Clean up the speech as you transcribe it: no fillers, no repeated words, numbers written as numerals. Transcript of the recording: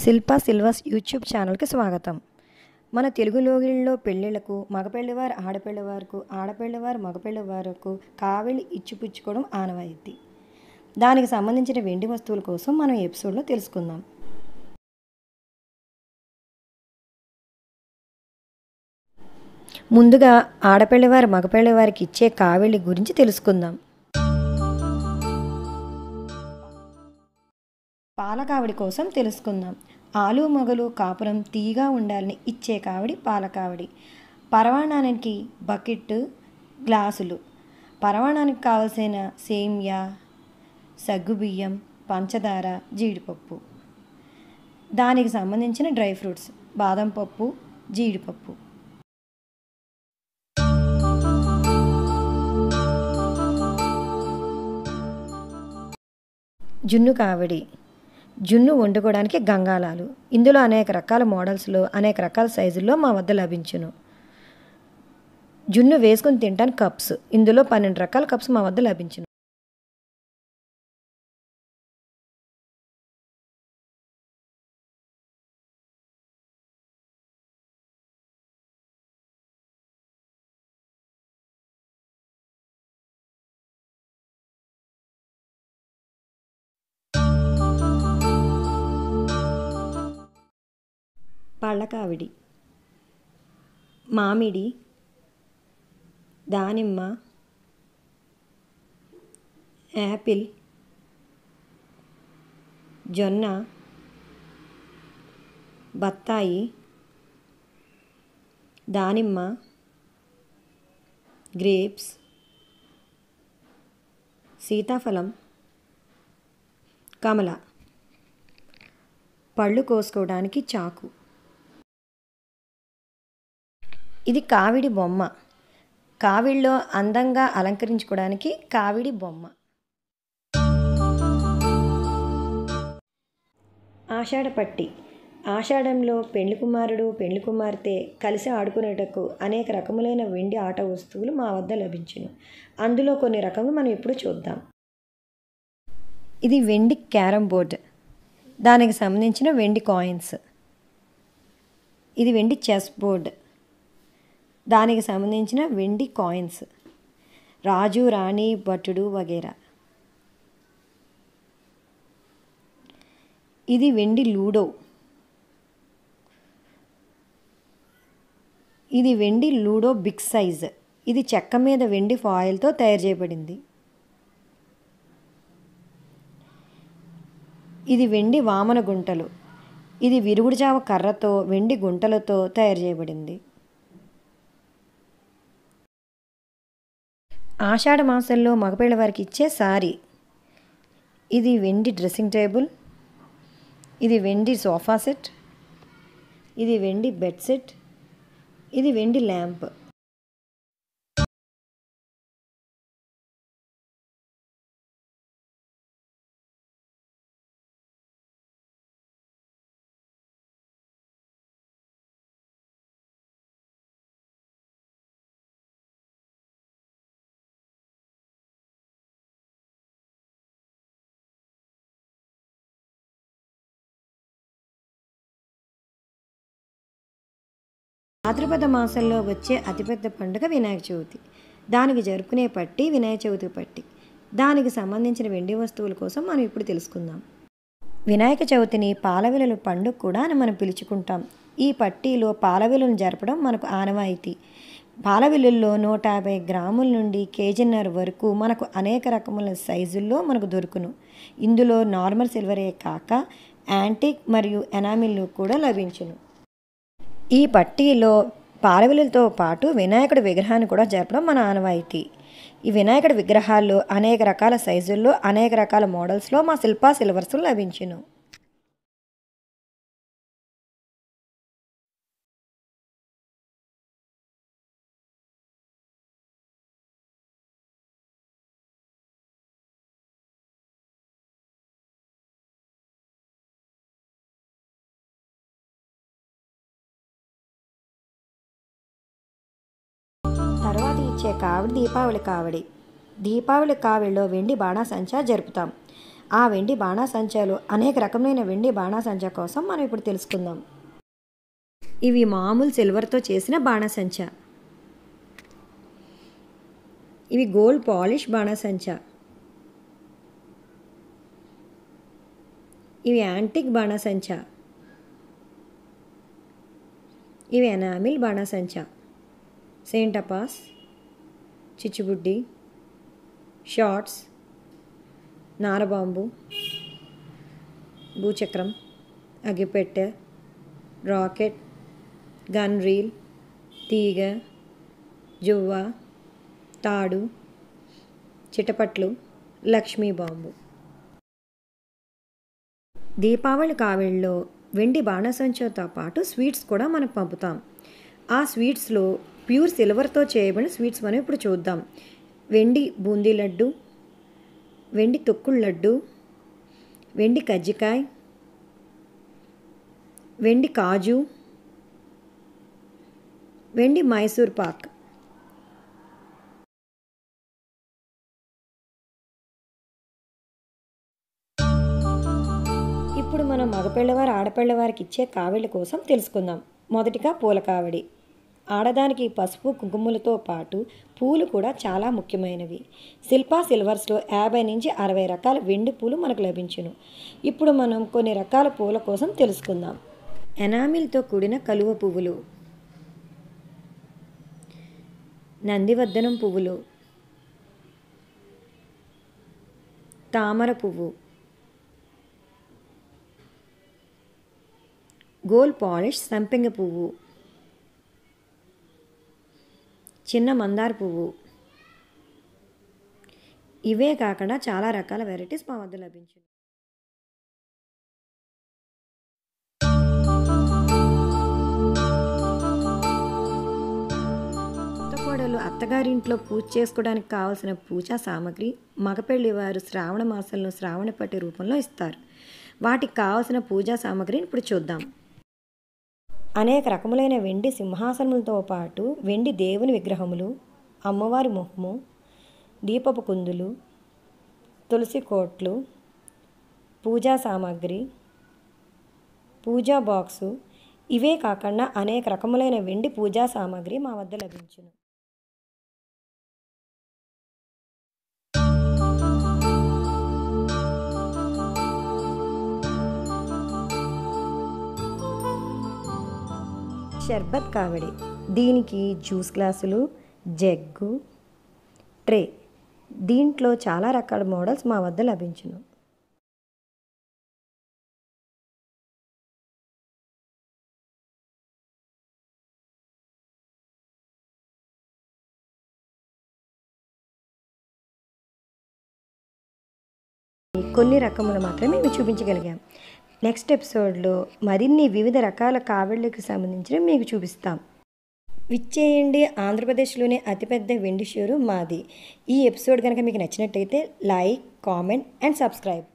Shilpa silvers YouTube ఛానల్కి స్వాగతం. మన తెలుగు లోగిళ్ళలో పెళ్ళిళ్ళకు మగపెళ్లివారు ఆడపెళ్లివారుకు, ఆడపెళ్లివారు మగపెళ్లివారుకు కావిళ్ళు ఇచ్చిపుచ్చుకోవడం ఆనవాయితీ. దానికి సంబంధించిన వెండి వస్తువుల కోసం మనం ఎపిసోడ్లో తెలుసుకుందాం. ముందుగా ఆడపెళ్లివారు మగపెళ్లివారికి ఇచ్చే కావిళ్ళ గురించి తెలుసుకుందాం. పాలకావిడి కోసం తెలుసుకుందాం. ఆలు మొగలు కాపురం తీగా ఉండాలని ఇచ్చే కావిడి పాలకావిడి. పరవాణానికి బకెట్, గ్లాసులు. పరవాణానికి కావలసిన సేమియా, సగ్గుబియ్యం, పంచదార, జీడిపప్పు. దానికి సంబంధించిన డ్రై ఫ్రూట్స్ బాదం పప్పు, జీడిపప్పు. జున్ను కావిడి. జున్ను వండుకోవడానికి గంగాలాలు. ఇందులో అనేక రకాల మోడల్స్లో, అనేక రకాల సైజుల్లో మా వద్ద లభించును. జున్ను వేసుకుని తింటానికి కప్స్. ఇందులో 12 రకాల కప్స్ మా వద్ద లభించును. పళ్ళకావిడి. మామిడి, దానిమ్మ, యాపిల్, జొన్న, బత్తాయి, దానిమ్మ, గ్రేప్స్, సీతాఫలం, కమల. పళ్ళు కోసుకోవడానికి చాకు. ఇది కావిడి బొమ్మ. కావిడిలో అందంగా అలంకరించుకోవడానికి కావిడి బొమ్మ. ఆషాఢపట్టి. ఆషాఢంలో పెళ్లి కుమారుడు, పెళ్లి కుమార్తె కలిసి ఆడుకునేటకు అనేక రకములైన వెండి ఆట వస్తువులు మా వద్ద లభించును. అందులో కొన్ని రకములు మనం ఇప్పుడు చూద్దాం. ఇది వెండి క్యారమ్ బోర్డ్. దానికి సంబంధించిన వెండి కాయిన్స్. ఇది వెండి చెస్ బోర్డ్. దానికి సంబంధించిన వెండి కాయిన్స్. రాజు, రాణి, భటుడు వగేరా. ఇది వెండి లూడో. ఇది వెండి లూడో బిగ్ సైజ్. ఇది చెక్క మీద వెండి ఫాయిల్తో తయారు చేయబడింది. ఇది వెండి వామన గుంటలు. ఇది విరుగుడుజావ కర్రతో వెండి గుంటలతో తయారు చేయబడింది. ఆషాఢ మాసంలో మగపిల్ల వారికి ఇచ్చే సారీ. ఇది వెండి డ్రెస్సింగ్ టేబుల్. ఇది వెండి సోఫా సెట్. ఇది వెండి బెడ్ సెట్. ఇది వెండి ల్యాంప్. భాద్రపద మాసంలో వచ్చే అతిపెద్ద పండుగ వినాయక చవితి. దానికి జరుపుకునే పట్టి వినాయక చవితి పట్టి. దానికి సంబంధించిన వెండి వస్తువుల కోసం మనం ఇప్పుడు తెలుసుకుందాం. వినాయక చవితిని పాలవెల్లుల పండుగ కూడా అని మనం పిలుచుకుంటాం. ఈ పట్టీలో పాలవెల్లులను జరపడం మనకు ఆనవాయితీ. పాలవెల్లుల్లో 150 గ్రాముల నుండి కేజీన్నర వరకు మనకు అనేక రకముల సైజుల్లో మనకు దొరుకును. ఇందులో నార్మల్ సిల్వరే కాక యాంటిక్ మరియు ఎనామిల్లు కూడా లభించును. ఈ పట్టీలో పాలవెల్లులతో పాటు వినాయకుడి విగ్రహాన్ని కూడా జరపడం మన ఆనవాయితీ. ఈ వినాయకుడి విగ్రహాల్లో అనేక రకాల సైజుల్లో, అనేక రకాల మోడల్స్లో మా శిల్పా సిల్వర్స్ లభించును. తర్వాత ఇచ్చే కావిడి దీపావళి కావిడి. దీపావళి కావిడిలో వెండి బాణాసంచా జరుపుతాం. ఆ వెండి బాణాసంచాలు అనేక రకమైన వెండి బాణాసంచా కోసం మనం ఇప్పుడు తెలుసుకుందాం. ఇవి మామూలు సిల్వర్తో చేసిన బాణాసంచా. ఇవి గోల్డ్ పాలిష్ బాణాసంచా. ఇవి యాంటిక్ బాణాసంచా. ఇవి ఎనామిల్ బాణాసంచా. సెయింటపాస్, చిచ్చుబుడ్డి, షార్ట్స్, నారబాంబు, భూచక్రం, అగ్గిపెట్టె, రాకెట్, గన్ రీల్, తీగ, జువ్వ, తాడు, చిటపట్లు, లక్ష్మీ బాంబు. దీపావళి కావిళ్ళలో వెండి బాణసంచాతో పాటు స్వీట్స్ కూడా మనం పంపుతాం. ఆ స్వీట్స్లో ప్యూర్ సిల్వర్తో చేయబడిన స్వీట్స్ మనం ఇప్పుడు చూద్దాం. వెండి బూందీ లడ్డు, వెండి తొక్కుడు లడ్డు, వెండి కజ్జికాయ, వెండి కాజు, వెండి మైసూర్ పాక్. ఇప్పుడు మనం మగపిల్లవారు ఆడపిల్లవారికి ఇచ్చే కావిళ్ళ కోసం తెలుసుకుందాం. మొదటిగా పూల కావిడి. ఆడదానికి పసుపు కుంకుమలతో పాటు పూలు కూడా చాలా ముఖ్యమైనవి. శిల్పా సిల్వర్స్లో 50 నుంచి 60 రకాల వెండి పూలు మనకు లభించును. ఇప్పుడు మనం కొన్ని రకాల పూల కోసం తెలుసుకుందాం. ఎనామిల్తో కూడిన కలువ పువ్వులు, నందివర్ధనం పువ్వులు, తామర పువ్వు, గోల్డ్ పాలిష్ సంపెంగ పువ్వు, చిన్న మందార పువ్వు. ఇవే కాకుండా చాలా రకాల వెరైటీస్ మా వద్ద లభించును. కొత్తకోడలు అత్తగారింట్లో పూజ చేసుకోవడానికి కావాల్సిన పూజా సామాగ్రి మగపెళ్లి వారు శ్రావణ మాసంలో శ్రావణ పట్టి రూపంలో ఇస్తారు. వాటికి కావాల్సిన పూజా సామాగ్రిని ఇప్పుడు చూద్దాం. అనేక రకములైన వెండి సింహాసనములతో పాటు వెండి దేవుని విగ్రహములు, అమ్మవారి ముఖము, దీపపు కుందులు, తులసి కోట్లు, పూజా సామాగ్రి, పూజా బాక్సు. ఇవే కాకుండా అనేక రకములైన వెండి పూజా సామాగ్రి మా వద్ద లభించును. షర్బత్ కావిడి. దీనికి జ్యూస్ గ్లాసులు, జగ్గు, ట్రే. దీంట్లో చాలా రకాల మోడల్స్ మా వద్ద లభించును. కొన్ని రకములు మాత్రమే మేము చూపించగలిగాం. నెక్స్ట్ ఎపిసోడ్లో మరిన్ని వివిధ రకాల కావిళ్ళకి సంబంధించిన మీకు చూపిస్తాం. విచ్చేయండి. ఆంధ్రప్రదేశ్లోనే అతిపెద్ద వెండి షోరూమ్ మాది. ఈ ఎపిసోడ్ కనుక మీకు నచ్చినట్టయితే లైక్, కామెంట్ అండ్ సబ్స్క్రైబ్.